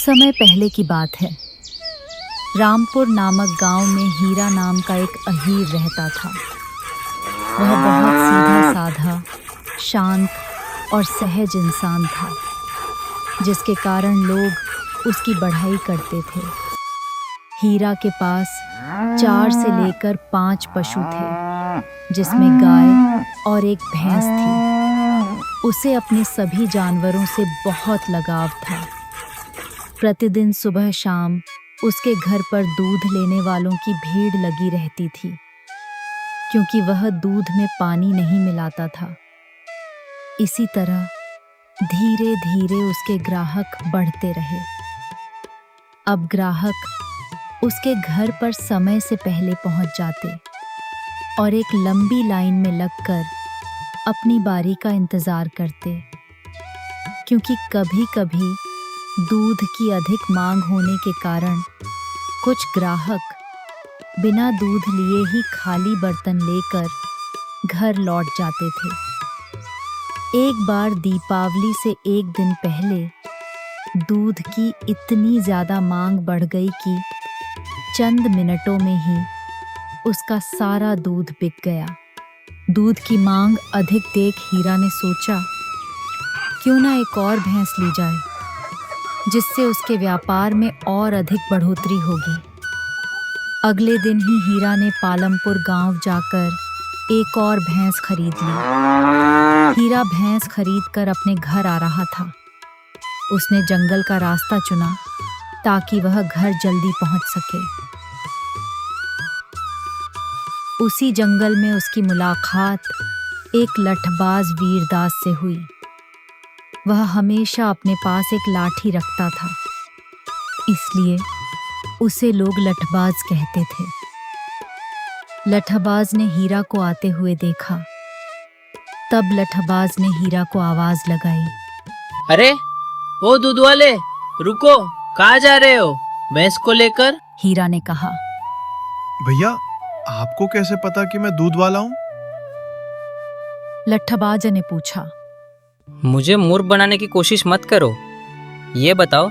कुछ समय पहले की बात है। रामपुर नामक गांव में हीरा नाम का एक अहीर रहता था। वह बहुत सीधा साधा, शांत और सहज इंसान था, जिसके कारण लोग उसकी बढ़ाई करते थे। हीरा के पास 4 से लेकर 5 पशु थे, जिसमें गाय और एक भैंस थी। उसे अपने सभी जानवरों से बहुत लगाव था। प्रतिदिन सुबह शाम उसके घर पर दूध लेने वालों की भीड़ लगी रहती थी, क्योंकि वह दूध में पानी नहीं मिलाता था। इसी तरह धीरे धीरे उसके ग्राहक बढ़ते रहे। अब ग्राहक उसके घर पर समय से पहले पहुंच जाते और एक लंबी लाइन में लगकर अपनी बारी का इंतजार करते, क्योंकि कभी-कभी दूध की अधिक मांग होने के कारण कुछ ग्राहक बिना दूध लिए ही खाली बर्तन लेकर घर लौट जाते थे। एक बार दीपावली से एक दिन पहले दूध की इतनी ज्यादा मांग बढ़ गई कि चंद मिनटों में ही उसका सारा दूध बिक गया। दूध की मांग अधिक देख हीरा ने सोचा, क्यों ना एक और भैंस ली जाए, जिससे उसके व्यापार में और अधिक बढ़ोतरी होगी। अगले दिन ही हीरा ने पालमपुर गांव जाकर एक और भैंस खरीद ली। हीरा भैंस खरीदकर अपने घर आ रहा था। उसने जंगल का रास्ता चुना ताकि वह घर जल्दी पहुंच सके। उसी जंगल में उसकी मुलाकात एक लठबाज वीरदास से हुई। वह हमेशा अपने पास एक लाठी रखता था, इसलिए उसे लोग लठबाज कहते थे। लठबाज ने हीरा को आते हुए देखा। तब लठबाज ने हीरा को आवाज लगाई, अरे ओ दूध वाले, रुको, कहाँ जा रहे हो भैंस को लेकर? हीरा ने कहा। भैया, आपको कैसे पता कि मैं दूध वाला हूँ? लठबाज ने पूछा। मुझे मूर्ख बनाने की कोशिश मत करो। ये बताओ,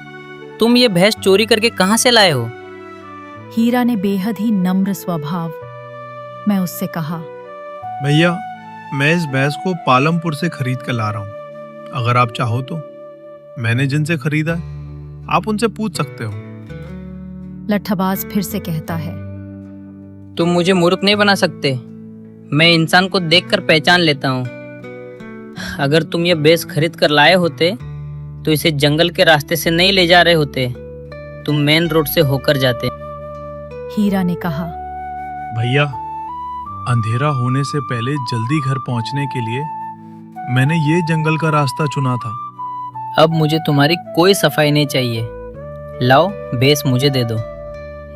तुम ये भैंस चोरी करके कहाँ से लाए हो? हीरा ने बेहद ही नम्र स्वभाव में उससे कहा, भैया, मैं इस भैंस को पालमपुर से खरीद कर ला रहा हूँ। अगर आप चाहो तो मैंने जिनसे खरीदा है, आप उनसे पूछ सकते हो। लठबाज फिर से कहता है, तुम मुझे मूर्ख नहीं बना सकते। मैं इंसान को देखकर पहचान लेता हूँ। अगर तुम ये भैंस खरीद कर लाए होते तो इसे जंगल के रास्ते से नहीं ले जा रहे होते, तुम मेन रोड से होकर जाते। हीरा ने कहा, भैया, अंधेरा होने से पहले जल्दी घर पहुंचने के लिए मैंने ये जंगल का रास्ता चुना था। अब मुझे तुम्हारी कोई सफाई नहीं चाहिए। लाओ, भैंस मुझे दे दो,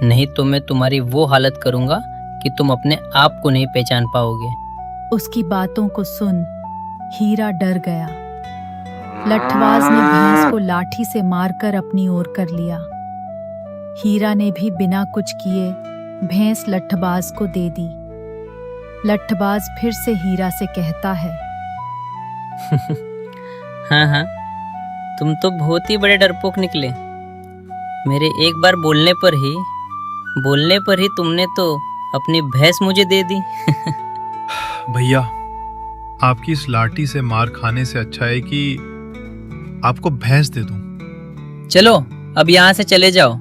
नहीं तो मैं तुम्हारी वो हालत करूंगा कि तुम अपने आप को नहीं पहचान पाओगे। उसकी बातों को सुन हीरा डर गया। लठबाज ने भैंस को लाठी से मारकर अपनी ओर कर लिया। हीरा ने भी बिना कुछ किए भैंस लठबाज को दे दी। लठबाज फिर से हीरा से कहता है, हाँ, तुम तो बहुत ही बड़े डरपोक निकले। मेरे एक बार बोलने पर ही तुमने तो अपनी भैंस मुझे दे दी। भैया, आपकी इस लाठी से मार खाने से अच्छा है कि आपको भैंस दे दूं। चलो अब यहाँ से चले जाओ,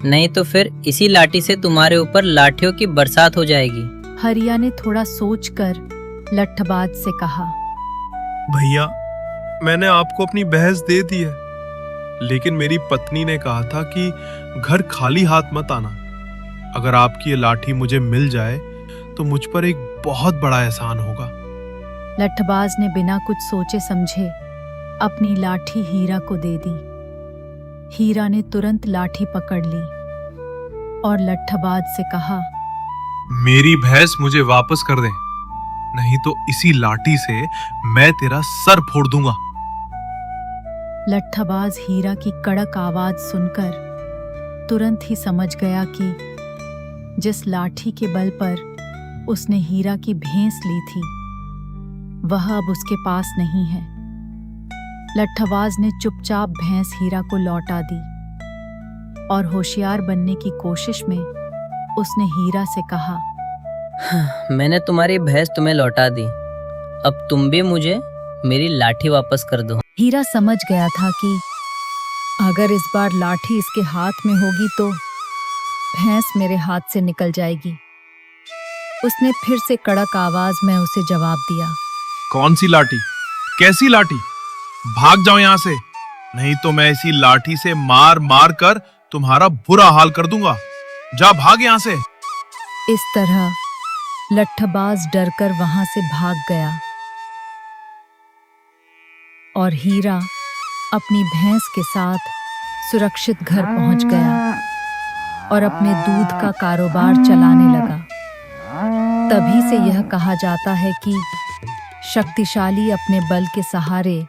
नहीं तो फिर इसी लाठी से तुम्हारे ऊपर लाठियों की बरसात हो जाएगी। हरिया ने थोड़ा सोचकर लठबाज से कहा, भैया, मैंने आपको अपनी भैंस दे दी है, लेकिन मेरी पत्नी ने कहा था कि घर खाली हाथ मत आना। अगर आपकी ये लाठी मुझे मिल जाए तो मुझ पर एक बहुत बड़ा एहसान होगा। लठबाज ने बिना कुछ सोचे समझे अपनी लाठी हीरा को दे दी। हीरा ने तुरंत लाठी पकड़ ली और लठबाज से कहा, मेरी भैंस मुझे वापस कर दे, नहीं तो इसी लाठी से मैं तेरा सर फोड़ दूंगा। लठबाज हीरा की कड़क आवाज सुनकर तुरंत ही समझ गया कि जिस लाठी के बल पर उसने हीरा की भैंस ली थी, वह अब उसके पास नहीं है। लठबाज ने चुपचाप भैंस हीरा को लौटा दी और होशियार बनने की कोशिश में उसने हीरा से कहा, मैंने तुम्हारी भैंस तुम्हें लौटा दी, अब तुम भी मुझे मेरी लाठी वापस कर दो। हीरा समझ गया था कि अगर इस बार लाठी इसके हाथ में होगी तो भैंस मेरे हाथ से निकल जाएगी। उसने फिर से कड़क आवाज में उसे जवाब दिया, कौन सी लाठी? कैसी लाठी? भाग जाओ यहाँ से, नहीं तो मैं इसी लाठी से मार मार कर तुम्हारा बुरा हाल कर दूंगा। जा भाग यहाँ से। इस तरह लट्ठबाज डरकर वहां से भाग गया और हीरा अपनी भैंस के साथ सुरक्षित घर पहुंच गया और अपने दूध का कारोबार चलाने लगा। तभी से यह कहा जाता है कि शक्तिशाली अपने बल के सहारे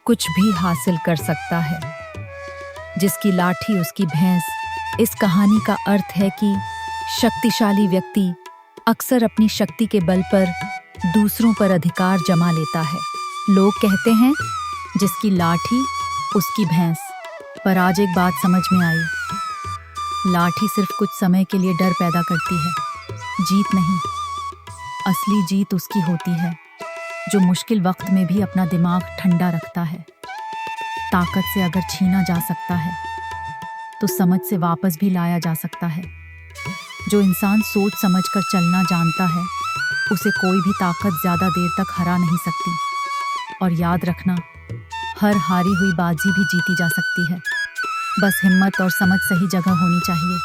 कुछ भी हासिल कर सकता है। जिसकी लाठी उसकी भैंस। इस कहानी का अर्थ है कि शक्तिशाली व्यक्ति अक्सर अपनी शक्ति के बल पर दूसरों पर अधिकार जमा लेता है। लोग कहते हैं जिसकी लाठी उसकी भैंस। पर आज एक बात समझ में आई, लाठी सिर्फ कुछ समय के लिए डर पैदा करती है, जीत नहीं। असली जीत उसकी होती है जो मुश्किल वक्त में भी अपना दिमाग ठंडा रखता है। ताकत से अगर छीना जा सकता है तो समझ से वापस भी लाया जा सकता है। जो इंसान सोच समझकर चलना जानता है उसे कोई भी ताकत ज्यादा देर तक हरा नहीं सकती। और याद रखना, हर हारी हुई बाजी भी जीती जा सकती है। बस हिम्मत और समझ सही जगह होनी चाहिए।